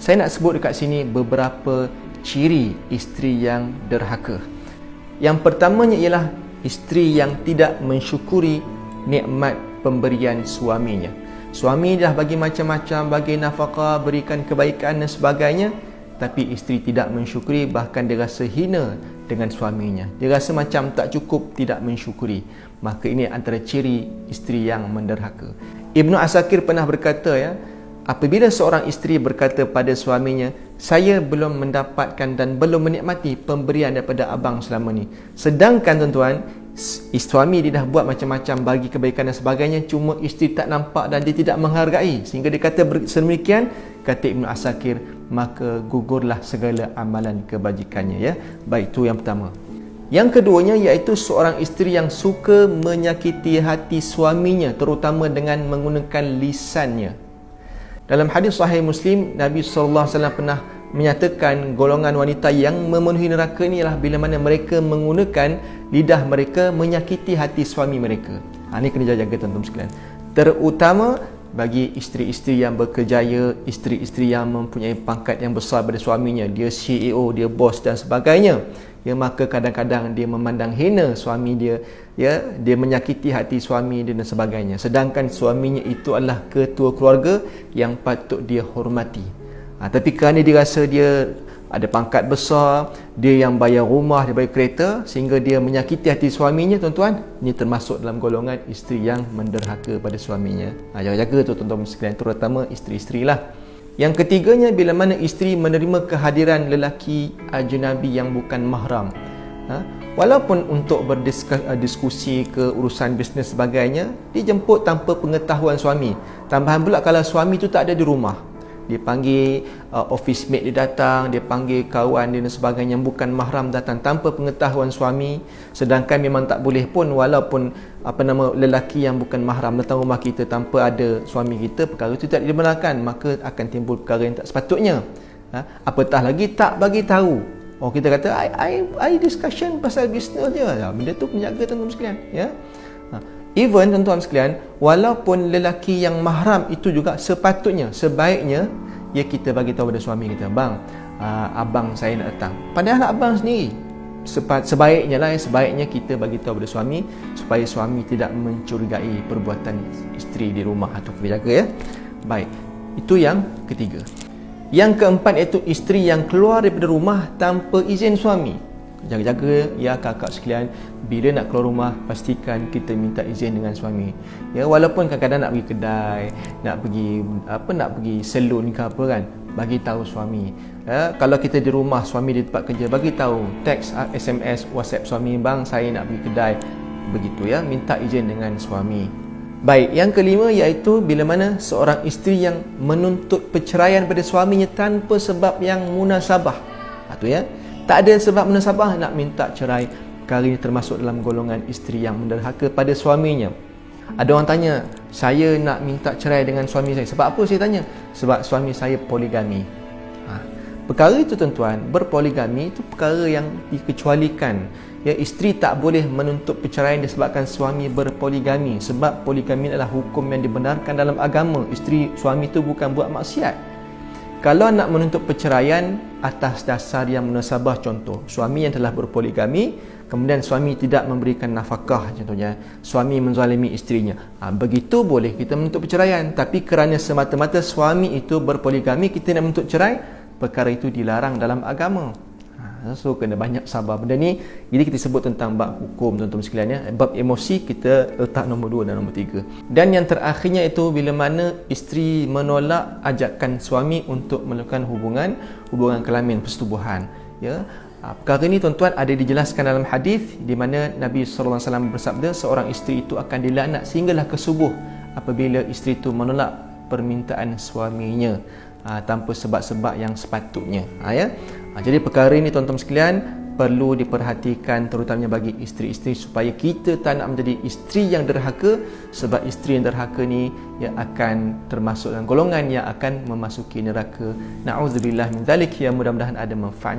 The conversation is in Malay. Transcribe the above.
Saya nak sebut dekat sini beberapa ciri isteri yang derhaka. Yang pertamanya ialah isteri yang tidak mensyukuri nikmat pemberian suaminya. Suami dah bagi macam-macam, bagi nafkah, berikan kebaikan dan sebagainya, tapi isteri tidak mensyukuri, bahkan dia rasa hina dengan suaminya. Dia rasa macam tak cukup, tidak mensyukuri. Maka ini antara ciri isteri yang menderhaka. Ibnu Asakir pernah berkata, apabila seorang isteri berkata pada suaminya, saya belum mendapatkan dan belum menikmati pemberian daripada abang selama ni. Sedangkan tuan-tuan, suami dia dah buat macam-macam, bagi kebaikan dan sebagainya, cuma isteri tak nampak dan dia tidak menghargai, sehingga dia kata sedemikian. Kata Ibnu Asakir, maka gugurlah segala amalan kebajikannya. Baik, itu yang pertama. Yang keduanya iaitu seorang isteri yang suka menyakiti hati suaminya, terutama dengan menggunakan lisannya. Dalam hadis sahih Muslim, Nabi SAW pernah menyatakan golongan wanita yang memenuhi neraka ni ialah bila mana mereka menggunakan lidah mereka menyakiti hati suami mereka. Ini kena jaga tuan-tuan sekalian. Terutama bagi isteri-isteri yang berkejaya, isteri-isteri yang mempunyai pangkat yang besar pada suaminya, dia CEO, dia bos dan sebagainya. Maka kadang-kadang dia memandang hina suami dia, dia menyakiti hati suami dia dan sebagainya. Sedangkan suaminya itu adalah ketua keluarga yang patut dia hormati. Tapi kerana dia rasa dia ada pangkat besar, dia yang bayar rumah, dia bayar kereta, sehingga dia menyakiti hati suaminya, tuan-tuan, ini termasuk dalam golongan isteri yang menderhaka pada suaminya. Jaga-jaga tu tuan-tuan sekalian, terutama isteri-isteri lah. Yang ketiganya, bila mana isteri menerima kehadiran lelaki ajnabi yang bukan mahram. Walaupun untuk berdiskusi ke urusan bisnes sebagainya, dijemput tanpa pengetahuan suami. Tambahan pula kalau suami tu tak ada di rumah, dia panggil office mate dia datang, dia panggil kawan dia dan sebagainya yang bukan mahram datang tanpa pengetahuan suami. Sedangkan memang tak boleh pun, walaupun lelaki yang bukan mahram datang rumah kita tanpa ada suami kita, perkara itu tak dibenarkan, maka akan timbul perkara yang tak sepatutnya. Apatah lagi tak bagi tahu. Kita kata I discussion pasal bisnes je. Benda tu kena jaga tuan-tuan sekalian, Even tuan-tuan sekalian, walaupun lelaki yang mahram itu juga sepatutnya, sebaiknya kita bagi tahu pada suami kita, bang, abang saya nak datang. Padahal abang sendiri, sebaiknya kita bagi tahu pada suami, supaya suami tidak mencurigai perbuatan isteri di rumah. Itu kena jaga. Baik, itu yang ketiga. Yang keempat iaitu isteri yang keluar daripada rumah tanpa izin suami. Jaga-jaga kakak sekalian, bila nak keluar rumah pastikan kita minta izin dengan suami. Walaupun kadang-kadang nak pergi kedai, nak pergi salon ke apa kan, bagi tahu suami. Kalau kita di rumah, suami di tempat kerja, bagi tahu, teks, SMS, WhatsApp suami, bang saya nak pergi kedai, begitu minta izin dengan suami. Baik, yang kelima iaitu bila mana seorang isteri yang menuntut perceraian pada suaminya tanpa sebab yang munasabah. Tak ada sebab munasabah nak minta cerai. Perkara ini termasuk dalam golongan isteri yang menderhaka pada suaminya. Ada orang tanya, saya nak minta cerai dengan suami saya. Sebab apa saya tanya? Sebab suami saya poligami. Perkara itu tuan-tuan, berpoligami itu perkara yang dikecualikan. Isteri tak boleh menuntut perceraian disebabkan suami berpoligami. Sebab poligami adalah hukum yang dibenarkan dalam agama. Suami itu bukan buat maksiat. Kalau nak menuntut perceraian atas dasar yang munasabah, contoh suami yang telah berpoligami, kemudian suami tidak memberikan nafkah, contohnya suami menzalimi isterinya, begitu boleh kita menuntut perceraian. Tapi kerana semata-mata suami itu berpoligami, kita nak menuntut cerai, perkara itu dilarang dalam agama. So kena banyak sabar benda ni. Jadi kita sebut tentang bab hukum tuan-tuan sekalian. Bab emosi kita letak nombor 2 dan nombor 3. Dan yang terakhirnya itu bila mana isteri menolak ajakan suami untuk melakukan hubungan kelamin, persetubuhan. Perkara ini tuan-tuan ada dijelaskan dalam hadis di mana Nabi SAW bersabda, seorang isteri itu akan dilaknat sehinggalah ke subuh apabila isteri itu menolak permintaan suaminya tanpa sebab-sebab yang sepatutnya. Jadi perkara ini tuan-tuan sekalian perlu diperhatikan, terutamanya bagi isteri-isteri, supaya kita tak nak menjadi isteri yang derhaka. Sebab isteri yang derhaka ni akan termasuk dalam golongan yang akan memasuki neraka. Na'udzubillah min dzalik. Mudah-mudahan ada manfaatnya.